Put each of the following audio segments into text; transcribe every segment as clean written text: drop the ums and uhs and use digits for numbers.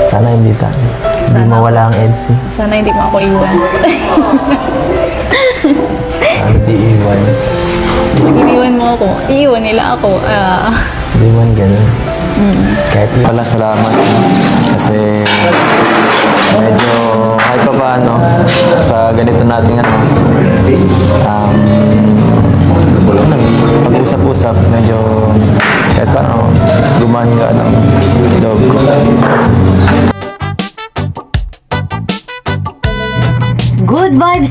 Sana hindi tayo. Hindi Sana. mawala ang Elsie. Sana hindi mo ako iwan. Sana di iwan. Pag iniwan mo ako, iiwan nila ako. Hindi man ganun. Kahit pala salamat. Kasi medyo kahit pa paano sa ganito nating pag-usap-usap, medyo kahit paano gumaan nga ng loob ko.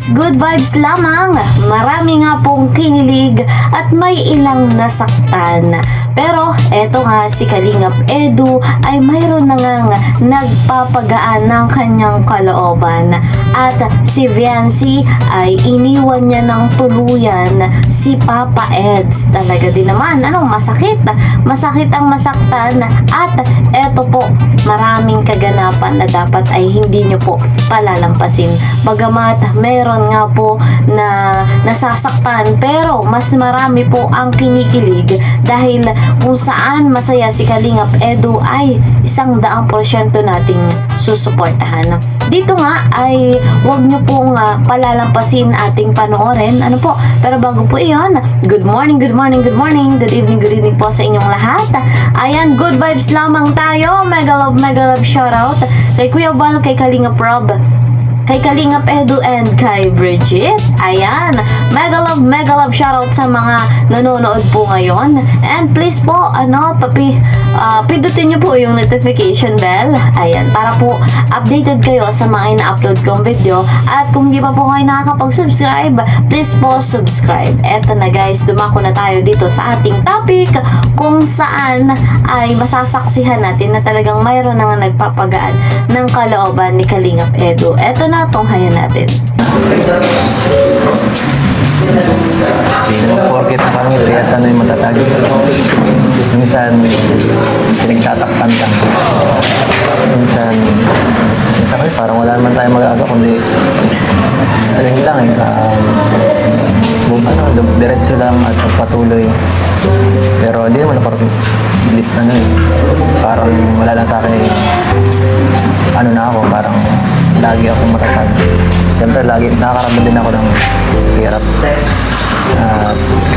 Good vibes lamang. Marami nga pong kinilig at may ilang nasaktan. Pero eto nga si Kalingap Edu ay mayroon na ngang nagpapagaan ng kanyang kalooban. At si Viancy ay iniwan niya ng tuluyan si Papa Eds. Talaga din naman, masakit. Masakit ang masaktan. At eto po, maraming kaganapan na dapat ay hindi nyo po palalampasin. Bagamat meron nga po na nasasaktan, pero mas marami po ang kinikilig dahil kung saan masaya si Kalingap Edu ay 100% nating susuportahan. Dito nga ay huwag nyo pong palalampasin ating panoorin. Pero bago po iyon, good morning, good evening po sa inyong lahat. Ayan, good vibes lamang tayo. Mega love shoutout kay Kuya Val, kay Kalingap Rob, kay Kalingap Edu, and kay Bridget. Ayan, mega love shoutout sa mga nanonood po ngayon. And please po, pindutin nyo po yung notification bell. Ayan, para po updated kayo sa mga ina-upload kong video. At kung di pa po kayo nakakapag-subscribe, please po subscribe. Eto na guys, dumako na tayo dito sa ating topic kung saan ay masasaksihan natin na talagang mayroon na nga nagpapagaan ng kalooban ni Kalingap Edu. Eto na, tunghayan natin. Hindi naman porket pangit, yata na yung matatag. Minsan, pinagtatakpan ka. Minsan parang wala naman tayong magagawa, kundi alin lang diretso lang at patuloy. Pero hindi naman parang wala lang sa akin parang lagi akong matatag. Siyempre, lagi nakakaramdam din ako ng hirap.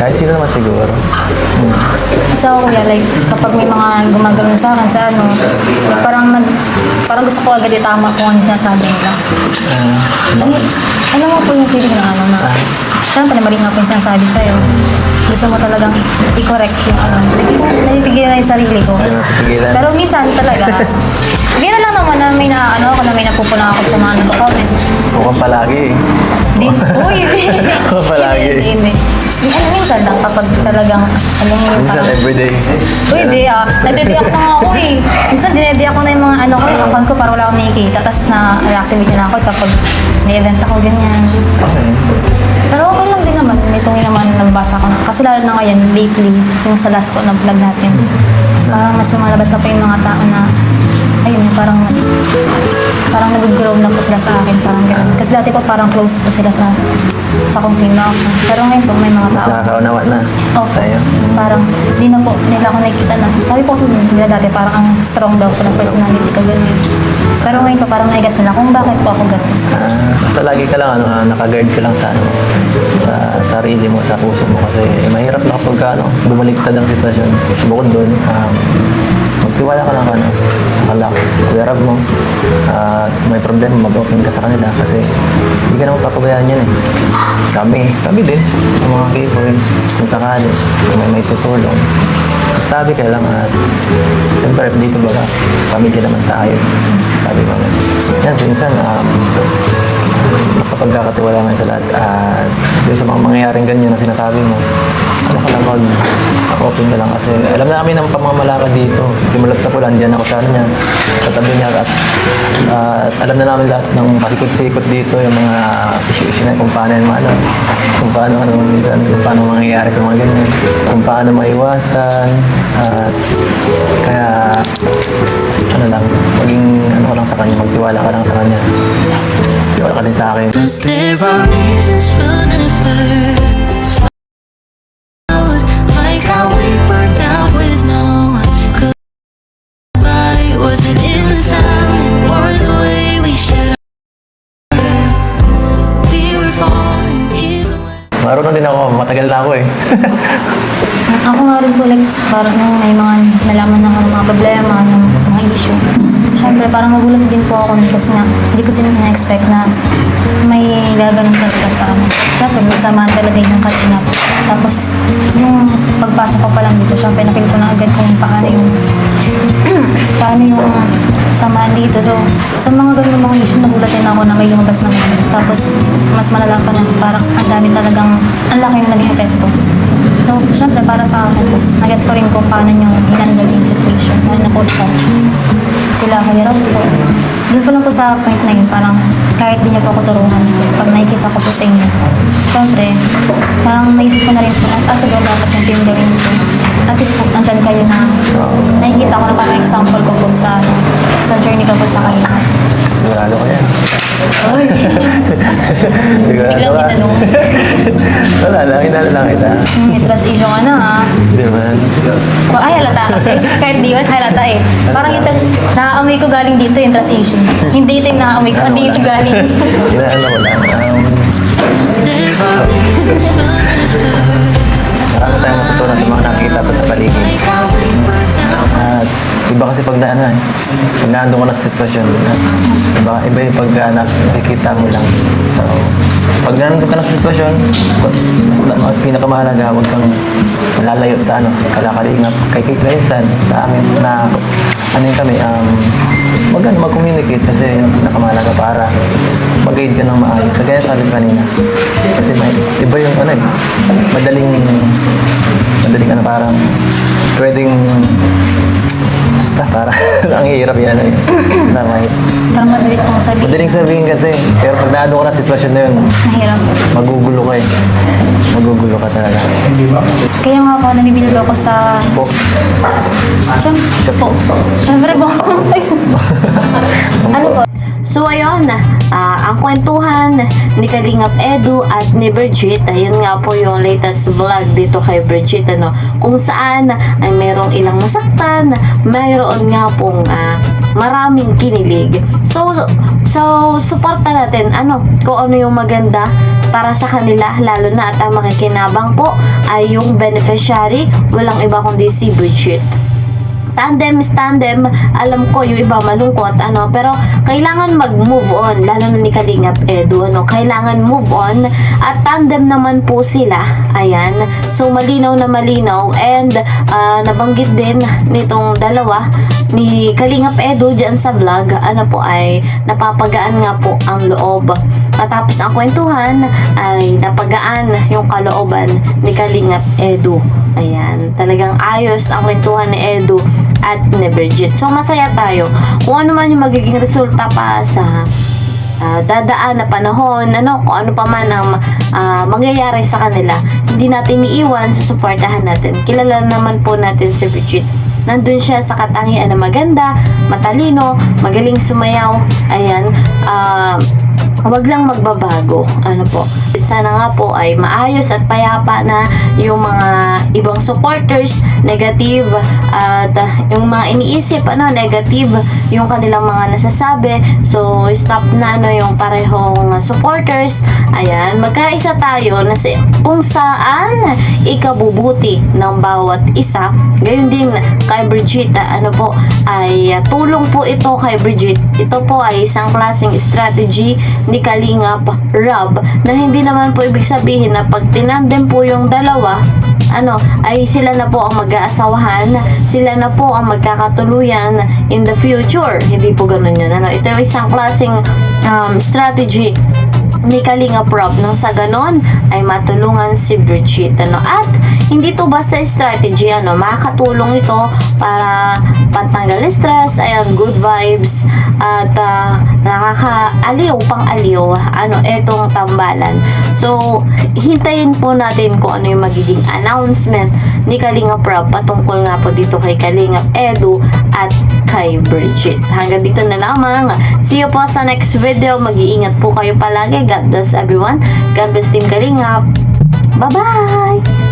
Kahit sino naman siguro. So, kuya, like, kapag may mga gumagano sa akin sa parang gusto ko agad itama kung ano sinasabi nila. Alam mo po yung feeling na siyempre, mali nga po yung sinasabi sa'yo. Gusto mo talagang i-correct yung napipigilan na yung sarili ko. Pero minsan talaga, hindi na lang naman na may may napupuna ako sa mga nag-comment. Mukhang palagi Uy, hindi. Minsan lang kapag talagang, minsan everyday. Uy, hindi nagde-diak na ako Minsan dinediak ko na yung mga yung account ko para wala akong nakikita. Tapos na-reactivate na ako kapag may event ako, ganyan. Okay. Pero okay lang din naman. May tungin naman nabasa ko. Kasi lalo na ngayon, lately, yung sa last po na vlog natin. Parang mas lumalabas na po yung mga tao na parang nag-grow na po sila sa akin, parang gano'n. Kasi dati po parang close po sila sa kung sino ako. Pero ngayon po may mga tao. Mas nakakaunawa na. Okay. Parang di na po nila ako nakikita na. Sabi po kasi nila dati parang ang strong daw po ng personality ko gano'n. Pero ngayon po parang naigat sila kung bakit po ako gano'n. Basta lagi ka lang naka-guard ka lang sa sa sarili mo, sa puso mo, kasi mahirap na kapag bumaliktad ang sitwasyon. Bukod doon, magtiwala ka lang nakalak, i-rab mo. May problema, mag-open ka sa kanila kasi hindi ka naman papabayaan yan kami din ang mga keyboards kung sakali may tutulong, sabi ka lang siyempre dito baga pamilya naman tayo, sabi mo yan, minsan napapagkakatiwala nga sa lahat doon sa mga mangyayaring ganyan na sinasabi mo, ka lang mag-open ka lang kasi alam namin ang pamamalakad dito. Simulat sa pulan, dyan ako sa niya, katabi niya at alam na namin lahat ng pasikot-sikot dito, yung mga issue na kung paano yung kung paano minsan, kung paano mangyayari sa mga ganyan, kung paano maiwasan, kaya maging ka lang sa kanya, magtiwala ka lang sa kanya, tiwala ka din sa akin. But there are reasons we'll never like how we burned out with no goodbye. Wasn't in the town. marunong din ako. Matagal na ako eh. Ako nga rin po, like, parang nung may mga nalaman ng mga problema, ng mga issue. Siyempre, parang magulat din po ako kasi nga, hindi ko din na-expect na may gaganon talaga sa amin. Siyempre, masama talaga yung kalinap. Tapos, yung pagpasok ko pa lang dito, siyempre, nakil ko na agad kung paano yung samaan dito. So, sa mga ganun mga issue, nagulat din ako na may lumabas ng tapos, mas malala pa na parang ang dami talagang, ang laki na naging epekto. So, syempre, para sa akin, nagets ko rin kung paano nyo hinandle yung situation. Lalo na po sila kaya raw po. Doon po lang po sa point na yun, parang kahit di niya po ako turuhan, pag nakikita ko po sa inyo, syempre, parang naisip ko na rin po, siguro dapat yung gawin ko. At least po, andyan kayo na nakikita ko na parang example ko po sa journey ko po sa kanila. Sigurado ko yan. Uy, Sigurado biglang ka. tinanong. Wala lang, inala lang kita. May trust issue ka na ha. Hindi naman. Ay, halata kasi. Kahit di man, halata eh. Parang ito, naaamoy ko galing dito yung trust issue. Hindi ito yung naaamoy ko, hindi ito galing. Inaala ko lang. There are reasons for never. Marami tayong matutunan sa mga nakikita pa sa paligid. Like how we were now. At iba kasi pag naandun ko na sa sitwasyon, iba yung pag nakikita mo lang. So, pag naandun ka na sa sitwasyon, pinakamahalaga, huwag kang malalayo sa kalakalingap. Kay Minsan, sa amin na, kami, mag-communicate kasi yung pinakamahalaga para mag-guide ka ng maayos. Kaya sabi ko kanina, kasi iba yung madaling parang pwedeng basta para ang hirap yan sama Parang madali kong sabihin. madaling sabihin kasi pero pag naano ko na sitwasyon na yun Mahirap. magugulo ka magugulo ka talaga Kaya nga po, nanibilog ako sa... po Siyempre po. Ano po? So ayun, ang kwentuhan ni Kalingap Edu at ni Bridget, ayun nga po yung latest vlog dito kay Bridget, kung saan ay merong ilang nasaktan, mayroon nga pong maraming kinilig. So suporta natin kung ano yung maganda para sa kanila, lalo na at ang makikinabang po ay yung beneficiary, walang iba kundi si Bridget. Tandem is tandem, alam ko yung iba malungkot, pero kailangan mag-move on, lalo na ni Kalingap Edu, kailangan move on, at tandem naman po sila, ayan, so malinaw na malinaw, and nabanggit din nitong dalawa, ni Kalingap Edu dyan sa vlog, ay napapagaan nga po ang loob, matapos ang kwentuhan, ay napagaan yung kalooban ni Kalingap Edu. Ayan, talagang ayos ang kwentuhan ni Edu at ni Bridget. So, masaya tayo. Kung ano man yung magiging resulta pa sa dadaan na panahon, kung ano pa man ang mangyayari sa kanila, hindi natin iiwan, susuportahan natin. Kilala naman po natin si Bridget. Nandun siya sa katangian na maganda, matalino, magaling sumayaw. Ayan, wag lang magbabago. Sana nga po ay maayos at payapa na yung mga ibang supporters, negative, at yung mga iniisip, negative yung kanilang mga nasasabi. So, stop na yung parehong supporters. Ayan, magkaisa tayo na kung saan ikabubuti ng bawat isa. Gayon din kay Bridget, ay tulong po ito kay Bridget. Ito po ay isang klaseng strategy ni Kalingap Rob na hindi naman po ibig sabihin na pag tinandem po yung dalawa, ay sila na po ang mag-aasawahan, sila na po ang magkakatuluyan in the future. Hindi po ganun yun. Ito ay isang klaseng strategy ni Kalingap Rob nang sa ganon ay matulungan si Bridget. At hindi to basta strategy, makakatulong ito para pantanggal stress, good vibes, at nakakaaliw, pang-aliw, etong tambalan. So, hintayin po natin kung ano yung magiging announcement ni Kalingap Rob patungkol nga po dito kay Kalingap Edu at kay Bridget. Hanggang dito na lamang. See you po sa next video. Mag-iingat po kayo palagi. God bless everyone. God bless Team Kalingap. Bye-bye!